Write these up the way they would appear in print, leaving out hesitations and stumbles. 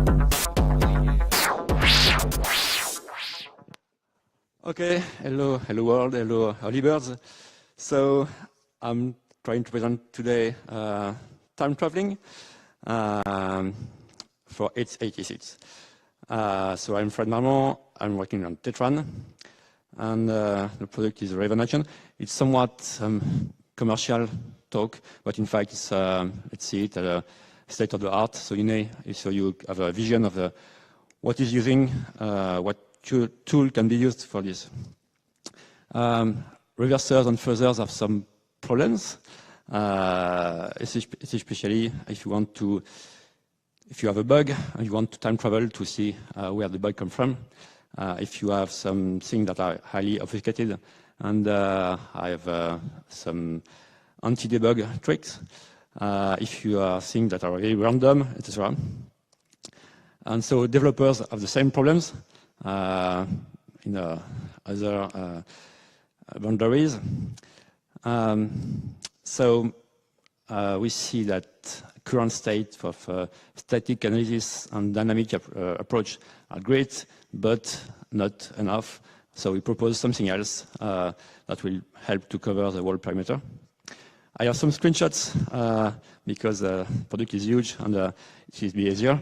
Okay, hello world, hello early birds. So I'm trying to present today time traveling for x86. So I'm Fred Marmond, I'm working on Tetran, and the product is REVEN Axion. It's somewhat commercial talk, but in fact it's, let's see it at a state of the art, so you have a vision of what is using, what tool can be used for this. Reversers and fuzzers have some problems, especially if you have a bug and you want to time travel to see where the bug comes from. If you have some things that are highly obfuscated, and I have some anti-debug tricks. If you are things that are very random, etc. And so developers have the same problems in other boundaries. We see that current state of static analysis and dynamic approach are great, but not enough. So we propose something else that will help to cover the whole perimeter. I have some screenshots because the product is huge and it will be easier.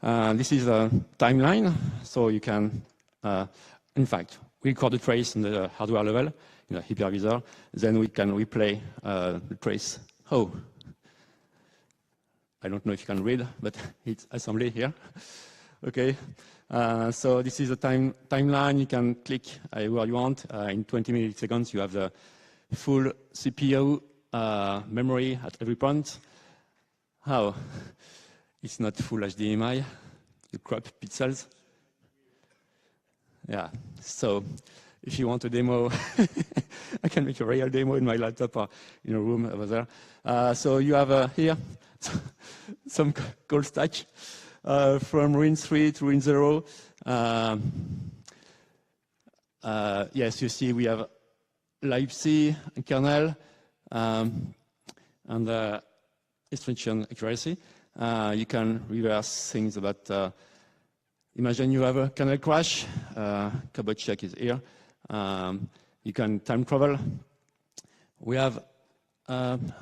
This is a timeline, so you can, in fact, record the trace in the hardware level in a hypervisor. Then we can replay the trace. Oh, I don't know if you can read, but it's assembly here. Okay, so this is a timeline. You can click where you want. In 20 milliseconds, you have the full CPU memory at every point. How? It's not full HDMI. You crop pixels. Yeah, so if you want a demo, I can make a real demo in my laptop or in a room over there. So you have here some call stack from RIN 3 to RIN 0. Yes, you see we have libc kernel and instruction accuracy. You can reverse things about, imagine you have a kernel crash, code check is here. You can time travel. We have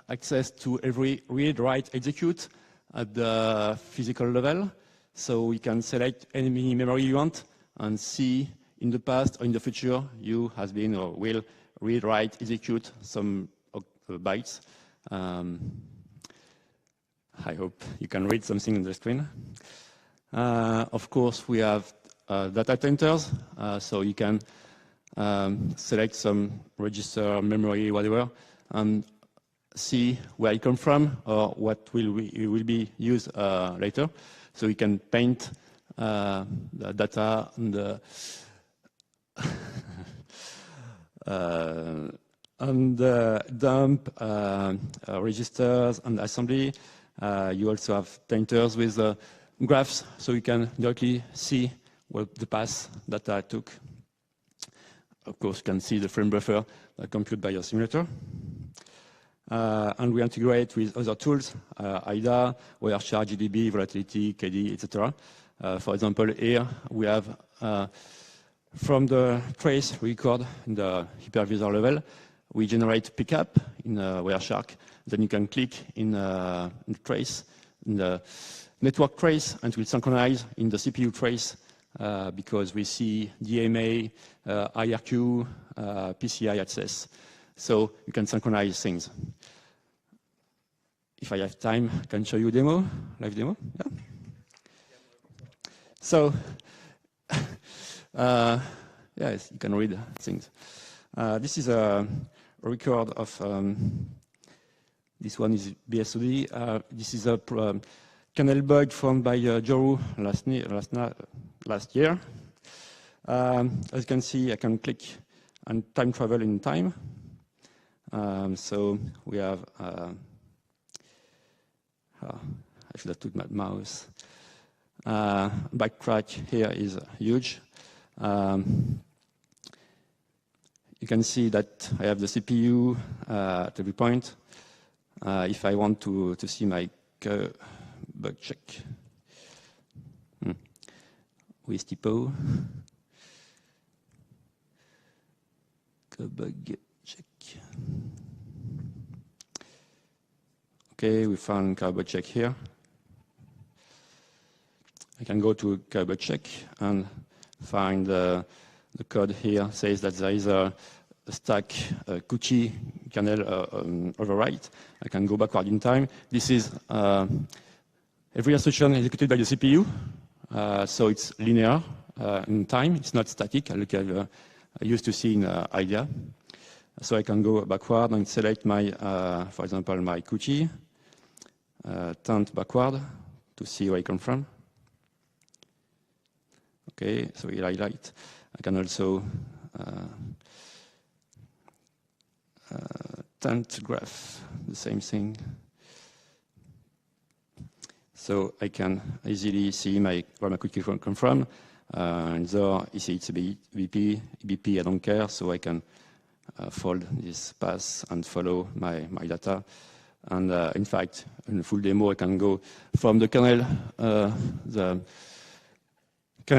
access to every read, write, execute at the physical level. So we can select any memory you want and see in the past or in the future you has been or will read, write, execute some bytes. I hope you can read something on the screen. Of course, we have data centers, so you can select some register, memory, whatever, and see where it comes from or what will be used later. So you can paint the data and the dump registers and assembly. You also have painters with graphs, so you can directly see what the path data took. Of course, you can see the frame buffer computed by your simulator. And we integrate with other tools, IDA, Wireshark, GDB, volatility, KD, etc. For example, here we have from the trace record in the hypervisor level, we generate pickup in Wireshark. Then you can click in the trace, in the network trace, and it will synchronize in the CPU trace because we see DMA, IRQ, PCI access. So you can synchronize things. If I have time, I can show you a demo, live demo. Yeah. So, yes, you can read things. This is a record of, this one is BSOD. This is a kernel bug found by Joru last year. As you can see, I can click and time travel in time. So we have, I should have took my mouse. Backtrack here is huge. You can see that I have the CPU at every point. If I want to see my bug check. with typo. Bug check. Okay, we found bug check here. I can go to bug check and find the code here says that there is a stack cookie kernel overwrite. I can go backward in time. This is every instruction executed by the CPU, so it's linear in time. It's not static, like I used to see in IDEA. So I can go backward and select my, for example, my cookie, turn backward to see where I come from. Okay, so we highlight. I can also tent graph, the same thing. So I can easily see where my cookie come from. And there, you see it's a BP, I don't care, so I can fold this path and follow my data. And in fact, in a full demo, I can go from the kernel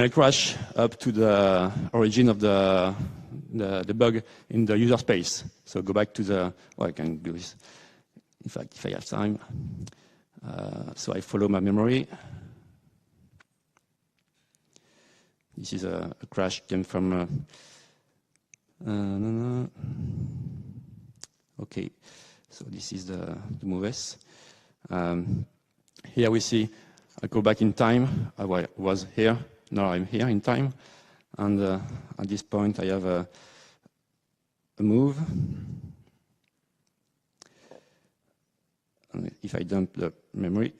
crash up to the origin of the bug in the user space. So go back to I can do this, in fact, if I have time. So I follow my memory. This is a crash came from, okay, so this is the moves. Here we see, I go back in time. I was here, now I'm here in time. And at this point I have a move. And if I dump the memory,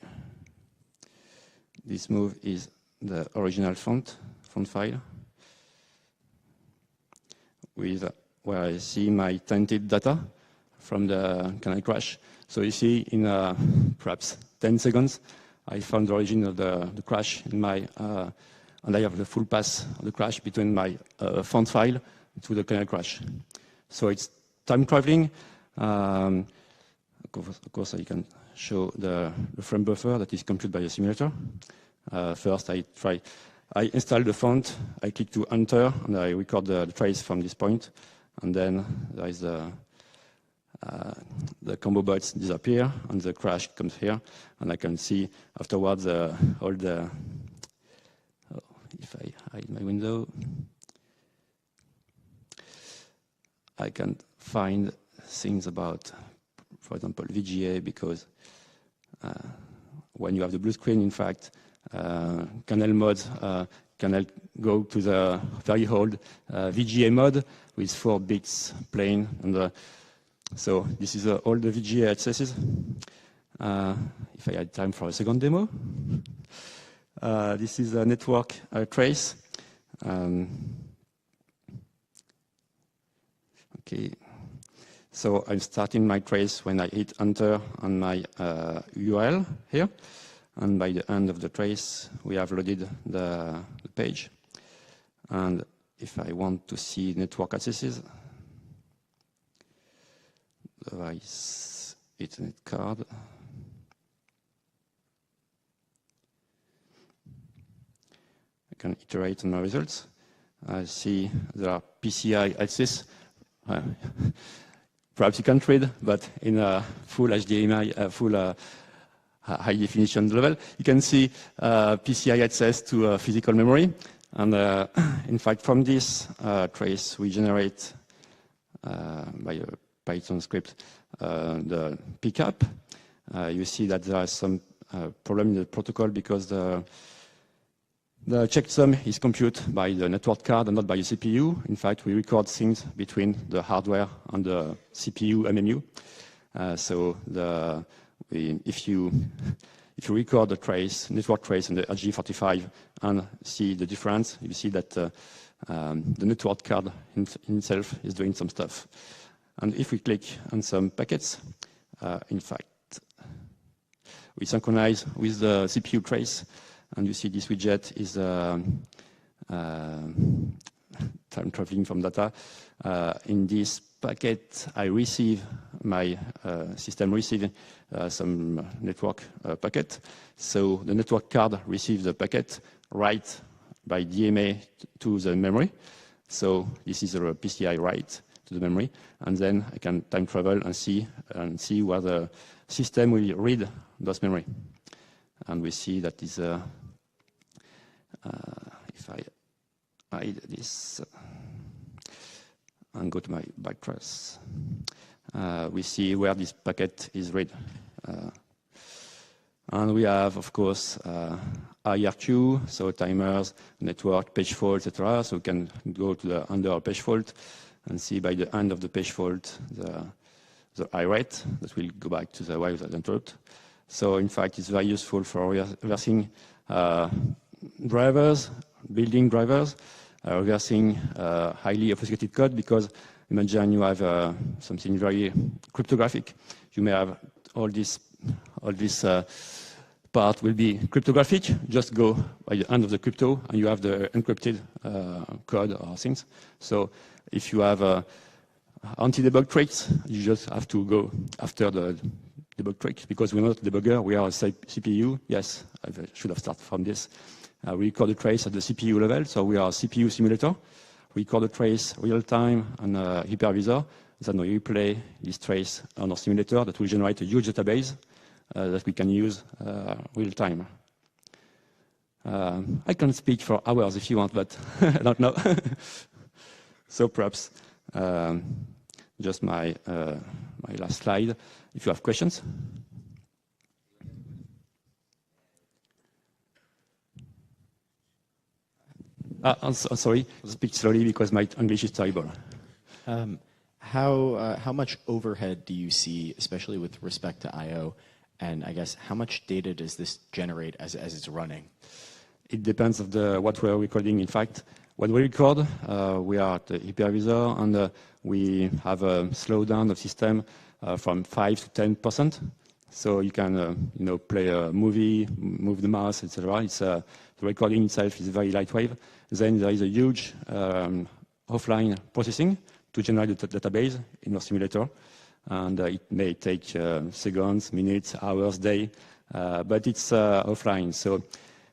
this move is the original font file with where I see my tainted data from the kernel crash. So you see in perhaps 10 seconds, I found the origin of the crash in my, and I have the full path of the crash between my font file to the kernel crash. So it's time traveling. Of course, I can show the frame buffer that is computed by a simulator. First, I install the font, I click to enter, and I record the trace from this point. And then there is the combo bytes disappear, and the crash comes here. And I can see afterwards all the, if I hide my window, I can find things about, for example, VGA, because when you have the blue screen, in fact, kernel mods can go to the very old VGA mode with 4 bits plain. And so this is all the VGA accesses. If I had time for a second demo. This is a network trace. Okay. So I'm starting my trace when I hit enter on my URL here. And by the end of the trace, we have loaded the page. And if I want to see network accesses, device Ethernet card, I can iterate on my results. I see there are PCI access. Perhaps you can't read, but in a full HDMI, full high definition level, you can see PCI access to physical memory. And in fact, from this trace, we generate by a Python script the pickup. You see that there is some problem in the protocol because the checksum is computed by the network card and not by the CPU. In fact, we record things between the hardware and the CPU MMU. If you record the trace, network trace, and the RG45 and see the difference, you see that the network card in itself is doing some stuff. And if we click on some packets, in fact, we synchronize with the CPU trace, and you see this widget is time traveling from data. In this packet, I receive my system receiving some network packet. So the network card receives the packet, write by DMA to the memory. So this is a PCI write to the memory, and then I can time travel and see where the system will read those memory. And we see that is if I hide this and go to my backtrace, we see where this packet is read. And we have, of course, IRQ, so timers, network, page fault, etc. So we can go to the under page fault and see by the end of the page fault the I rate that will go back to the wire that interrupt. So in fact, it's very useful for reversing drivers, building drivers, reversing highly obfuscated code, because imagine you have something very cryptographic. You may have all this part will be cryptographic. Just go by the end of the crypto and you have the encrypted code or things. So if you have anti-debug tricks, you just have to go after the debug trick, because we're not a debugger, we are a CPU. Yes, I should have started from this. We record the trace at the CPU level, so we are a CPU simulator. We record the trace real time on a hypervisor. Then we replay this trace on our simulator that will generate a huge database that we can use real time. I can speak for hours if you want, but I don't know. So perhaps just my last slide. If you have questions. I'm sorry, speak slowly because my English is terrible. How much overhead do you see, especially with respect to I/O? And I guess how much data does this generate as it's running? It depends of what we're recording. In fact, when we record, we are at the hypervisor, and we have a slowdown of system from 5 to 10%. So you can, play a movie, move the mouse, etc. The recording itself is very lightweight. Then there is a huge offline processing to generate the database in our simulator. And it may take seconds, minutes, hours, days, but it's offline. So,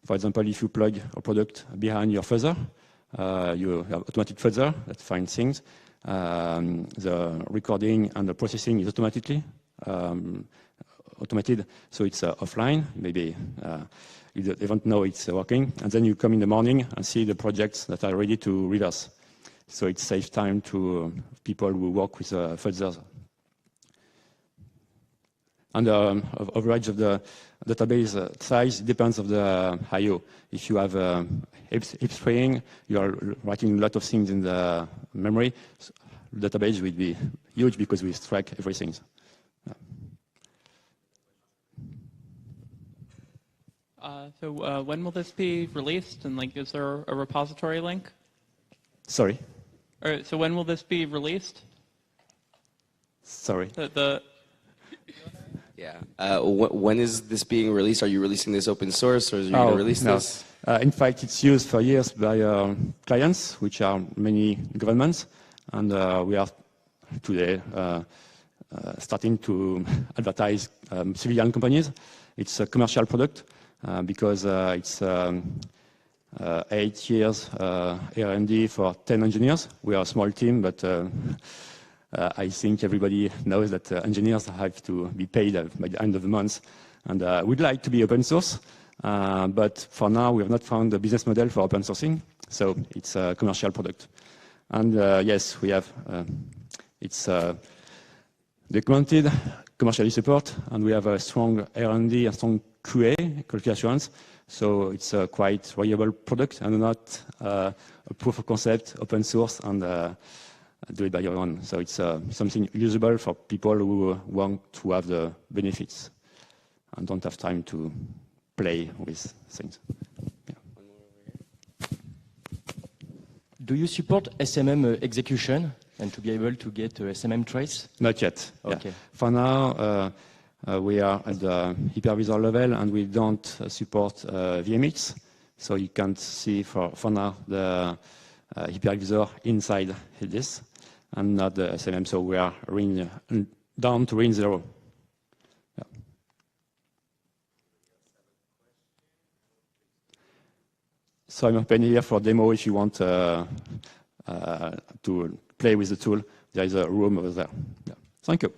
for example, if you plug a product behind your fuzzer, you have automatic fuzzer that finds things. The recording and the processing is automated, so it's offline. Maybe you don't know it's working, and then you come in the morning and see the projects that are ready to reverse. So it saves time to people who work with fuzzers. And the average of the database size depends on the I/O. If you have heap string, you are writing a lot of things in the memory. So the database will be huge because we track everything. So when will this be released? And is there a repository link? Sorry. So when will this be released? Sorry. Yeah. When is this being released? Are you releasing this open source, or are you going to release this? In fact, it's used for years by clients, which are many governments, and we are today starting to advertise civilian companies. It's a commercial product because it's 8 years R&D for 10 engineers. We are a small team, but I think everybody knows that engineers have to be paid by the end of the month. And we'd like to be open source, but for now we have not found a business model for open sourcing. So it's a commercial product. And yes, we have, it's documented, commercially support, and we have a strong R&D and strong QA, quality assurance. So it's a quite reliable product and not a proof of concept, open source, and do it by your own. So it's something usable for people who want to have the benefits and don't have time to play with things. Yeah. Do you support SMM execution and to be able to get a SMM trace? Not yet. Okay. Yeah. For now, we are at the hypervisor level and we don't support VMX. So you can't see for now the hypervisor inside this and not the SMM. So we are down to ring 0. Yeah. So I'm open here for demo if you want to play with the tool. There is a room over there. Yeah. Thank you.